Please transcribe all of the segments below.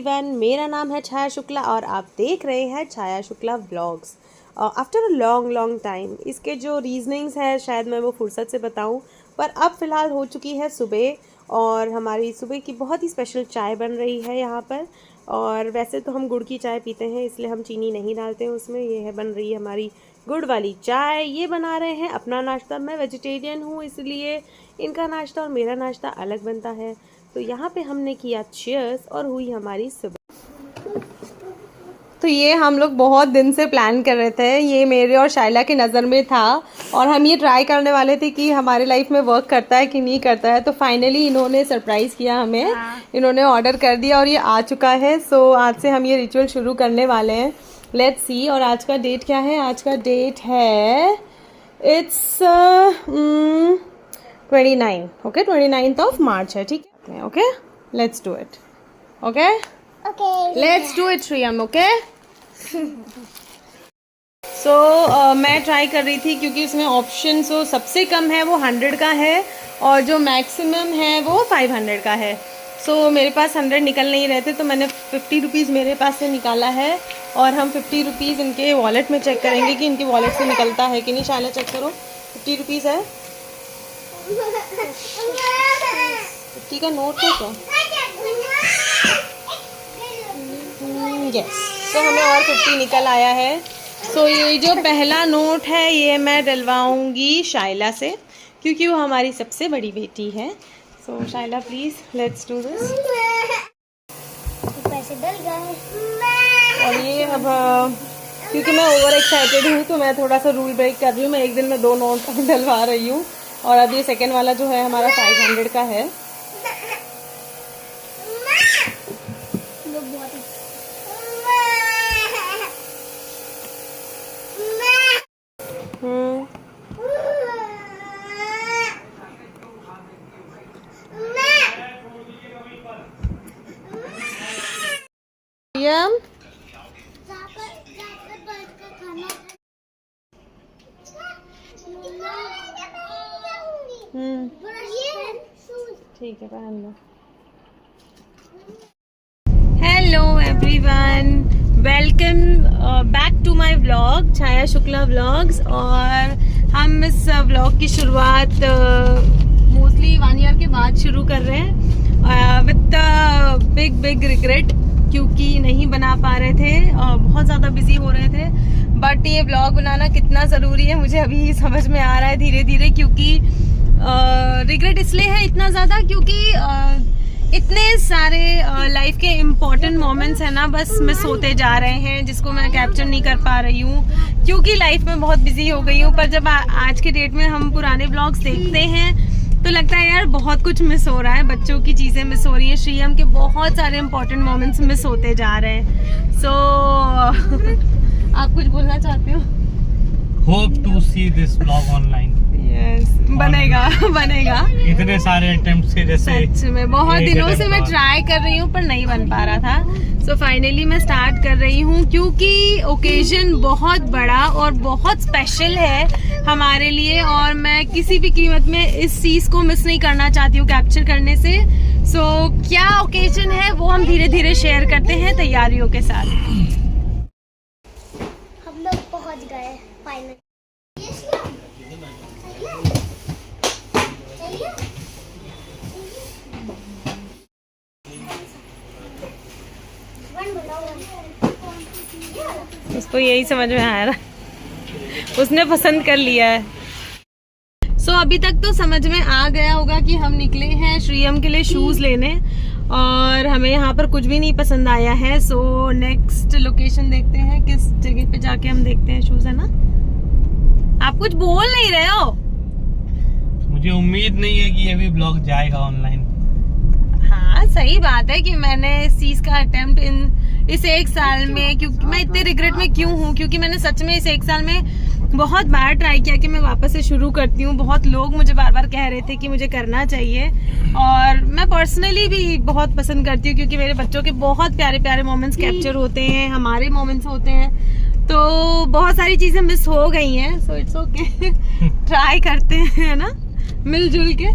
Everyone, मेरा नाम है छाया शुक्ला और आप देख रहे हैं Chhaya Shukla vlogs. After a long time इसके जो रीजनिंग्स है शायद मैं वो फुर्सत से बताऊं, पर अब फ़िलहाल हो चुकी है सुबह और हमारी सुबह की बहुत ही स्पेशल चाय बन रही है यहाँ पर। और वैसे तो हम गुड़ की चाय पीते हैं इसलिए हम चीनी नहीं डालते हैं उसमें। ये है बन रही है हमारी गुड़ वाली चाय। ये बना रहे हैं अपना नाश्ता। मैं वेजिटेरियन हूँ इसलिए इनका नाश्ता और मेरा नाश्ता अलग बनता है। तो यहाँ पे हमने किया चीयर्स और हुई हमारी सुबह। तो ये हम लोग बहुत दिन से प्लान कर रहे थे, ये मेरे और शाइला की नज़र में था और हम ये ट्राई करने वाले थे कि हमारे लाइफ में वर्क करता है कि नहीं करता है। तो फाइनली इन्होंने सरप्राइज़ किया हमें। इन्होंने ऑर्डर कर दिया और ये आ चुका है। सो आज से हम ये रिचुअल शुरू करने वाले हैं। Let's see. और आज का डेट क्या है? आज का डेट है it's 29। Okay, 29th of March है। ठीक है, okay, let's do it. Okay, let's do it Shriyam. Okay, so मैं ट्राई कर रही थी क्योंकि उसमें ऑप्शन जो सबसे कम है वो 100 का है और जो मैक्सिमम है वो 500 का है। सो मेरे पास 100 निकल नहीं रहे थे तो मैंने 50 रुपीज़ मेरे पास से निकाला है और हम 50 रुपीज़ इनके वॉलेट में चेक करेंगे कि इनके वॉलेट से निकलता है कि नहीं। शायद चेक करो, 50 रुपीज़ है। 50 का नोट है क्या? यस, तो हमें और 50 निकल आया है। सो ये जो पहला नोट है ये मैं डलवाऊंगी शाइला से क्योंकि वो हमारी सबसे बड़ी बेटी है। सो शाइला प्लीज लेट्स डू दिस। पैसे डल गए और ये अब क्योंकि मैं ओवर एक्साइटेड हूँ तो मैं थोड़ा सा रूल ब्रेक कर रही हूँ। मैं एक दिन में 2 नोट डलवा रही हूँ और अब ये सेकेंड वाला जो है हमारा 500 का है। ठीक है, पहन लो। Hello everyone, welcome back to my vlog Chhaya Shukla vlogs. और हम इस व्लॉग की शुरुआत मोस्टली 1 ईयर के बाद शुरू कर रहे हैं विद बिग रिग्रेट क्योंकि नहीं बना पा रहे थे, बहुत ज़्यादा बिजी हो रहे थे। बट ये व्लॉग बनाना कितना ज़रूरी है मुझे अभी समझ में आ रहा है धीरे धीरे। क्योंकि रिग्रेट इसलिए है इतना ज़्यादा क्योंकि इतने सारे लाइफ के इम्पोर्टेंट मोमेंट्स हैं ना, बस मिस होते जा रहे हैं जिसको मैं कैप्चर नहीं कर पा रही हूँ क्योंकि लाइफ में बहुत बिजी हो गई हूँ। पर जब आज के डेट में हम पुराने ब्लॉग्स देखते हैं तो लगता है यार बहुत कुछ मिस हो रहा है। बच्चों की चीज़ें मिस हो रही हैं, श्रीयम के बहुत सारे इम्पोर्टेंट मोमेंट्स मिस होते जा रहे हैं। सो आप कुछ बोलना चाहते हो? Hope to see this blog online. Yes, बनेगा। इतने सारे अटेम्प्ट्स के जैसे सच में बहुत दिनों से मैं ट्राई कर रही हूँ पर नहीं बन पा रहा था। सो फाइनली मैं स्टार्ट कर रही हूँ क्योंकि ओकेजन बहुत बड़ा और बहुत स्पेशल है हमारे लिए और मैं किसी भी कीमत में इस चीज़ को मिस नहीं करना चाहती हूँ कैप्चर करने से। सो क्या ओकेजन है वो हम धीरे धीरे शेयर करते हैं तैयारियों के साथ। हम लोग पहुँच गए फाइनली। उसको यही समझ में आ रहा, उसने पसंद कर लिया है। सो अभी तक तो समझ में आ गया होगा कि हम निकले हैं श्रीयम के लिए शूज़ लेने और हमें यहाँ पर कुछ भी नहीं पसंद आया है। सो नेक्स्ट लोकेशन देखते हैं, किस जगह पे जाके हम देखते हैं शूज़, है ना? आप कुछ बोल नहीं रहे हो? मुझे उम्मीद नहीं है कि ये भी ब्लॉग जाएगा ऑनलाइन। हाँ सही बात है कि मैंने इस चीज का अटेम्प्ट इस 1 साल में, क्योंकि मैं इतने रिग्रेट में क्यों हूँ क्योंकि मैंने सच में इस 1 साल में बहुत बार ट्राई किया कि मैं वापस से शुरू करती हूँ। बहुत लोग मुझे बार बार कह रहे थे कि मुझे करना चाहिए और मैं पर्सनली भी बहुत पसंद करती हूँ क्योंकि मेरे बच्चों के बहुत प्यारे प्यारे मोमेंट्स कैप्चर होते हैं, हमारे मोमेंट्स होते हैं। तो बहुत सारी चीजें मिस हो गई हैं। सो इट्स ओके, ट्राई करते हैं ना मिलजुल के।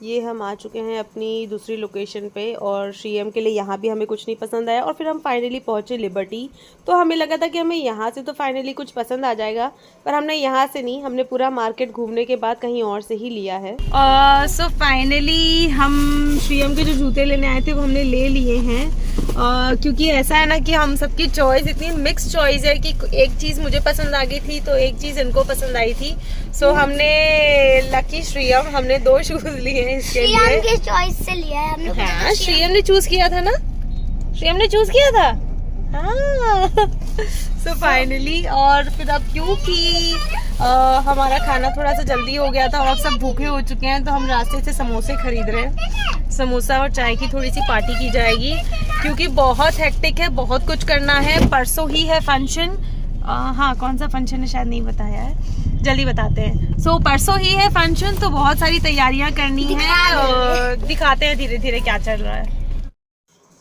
ये हम आ चुके हैं अपनी दूसरी लोकेशन पे और श्रीएम के लिए यहाँ भी हमें कुछ नहीं पसंद आया और फिर हम फाइनली पहुँचे लिबर्टी। तो हमें लगा था कि हमें यहाँ से तो फाइनली कुछ पसंद आ जाएगा, पर हमने यहाँ से नहीं, हमने पूरा मार्केट घूमने के बाद कहीं और से ही लिया है। सो फाइनली हम श्रीएम के जो जूते लेने आए थे वो हमने ले लिए हैं, क्योंकि ऐसा है ना कि हम सबकी चॉइस इतनी मिक्स चॉइस है कि एक चीज़ मुझे पसंद आ गई थी तो एक चीज़ इनको पसंद आई थी। सो हमने लकी श्रीएम हमने 2 शूज लिए हैं इसके लिए। श्रीएम के चॉइस से लिया है हमने। हाँ, श्रीएम ने चूज किया था ना, श्रीएम ने चूज किया था। हाँ सो फाइनली, और फिर अब क्योंकि हमारा खाना थोड़ा सा जल्दी हो गया था और अब सब भूखे हो चुके हैं तो हम रास्ते से समोसे खरीद रहे हैं। समोसा और चाय की थोड़ी सी पार्टी की जाएगी क्योंकि बहुत हेक्टिक है, बहुत कुछ करना है। परसों ही है फंक्शन। हाँ, कौन सा फंक्शन है शायद नहीं बताया है, जल्दी बताते हैं। सो परसों ही है फंक्शन, तो बहुत सारी तैयारियां करनी है और दिखाते हैं धीरे धीरे क्या चल रहा है।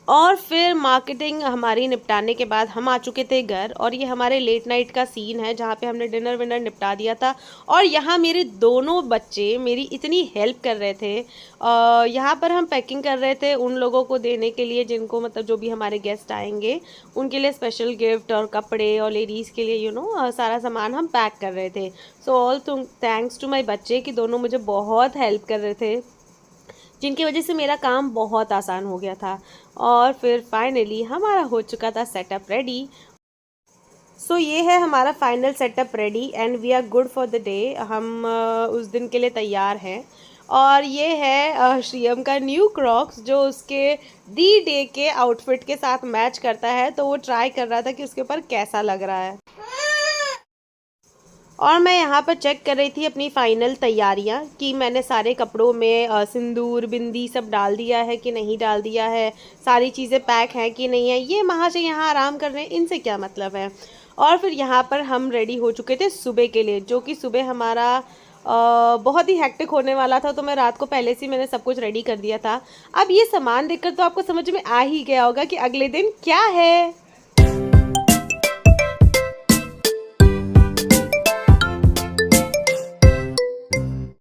और फिर मार्केटिंग हमारी निपटाने के बाद हम आ चुके थे घर, और ये हमारे लेट नाइट का सीन है जहाँ पे हमने डिनर विनर निपटा दिया था। और यहाँ मेरे दोनों बच्चे मेरी इतनी हेल्प कर रहे थे। यहाँ पर हम पैकिंग कर रहे थे उन लोगों को देने के लिए जिनको मतलब जो भी हमारे गेस्ट आएंगे उनके लिए स्पेशल गिफ्ट और कपड़े, और लेडीज़ के लिए सारा सामान हम पैक कर रहे थे। So all thanks to my बच्चे कि दोनों मुझे बहुत हेल्प कर रहे थे, जिनकी वजह से मेरा काम बहुत आसान हो गया था। और फिर फाइनली हमारा हो चुका था सेटअप रेडी। सो ये है हमारा final setup ready and we are good for the day. हम उस दिन के लिए तैयार हैं। और ये है श्रीएम का न्यू क्रॉक्स जो उसके दी डे के आउटफिट के साथ मैच करता है, तो वो ट्राई कर रहा था कि उसके ऊपर कैसा लग रहा है। और मैं यहाँ पर चेक कर रही थी अपनी फ़ाइनल तैयारियाँ कि मैंने सारे कपड़ों में सिंदूर बिंदी सब डाल दिया है कि नहीं डाल दिया है, सारी चीज़ें पैक हैं कि नहीं है। ये वहाँ से यहाँ आराम कर रहे हैं, इनसे क्या मतलब है। और फिर यहाँ पर हम रेडी हो चुके थे सुबह के लिए, जो कि सुबह हमारा बहुत ही हेक्टिक होने वाला था। तो मैं रात को पहले से मैंने सब कुछ रेडी कर दिया था। अब ये सामान देखकर तो आपको समझ में आ ही गया होगा कि अगले दिन क्या है।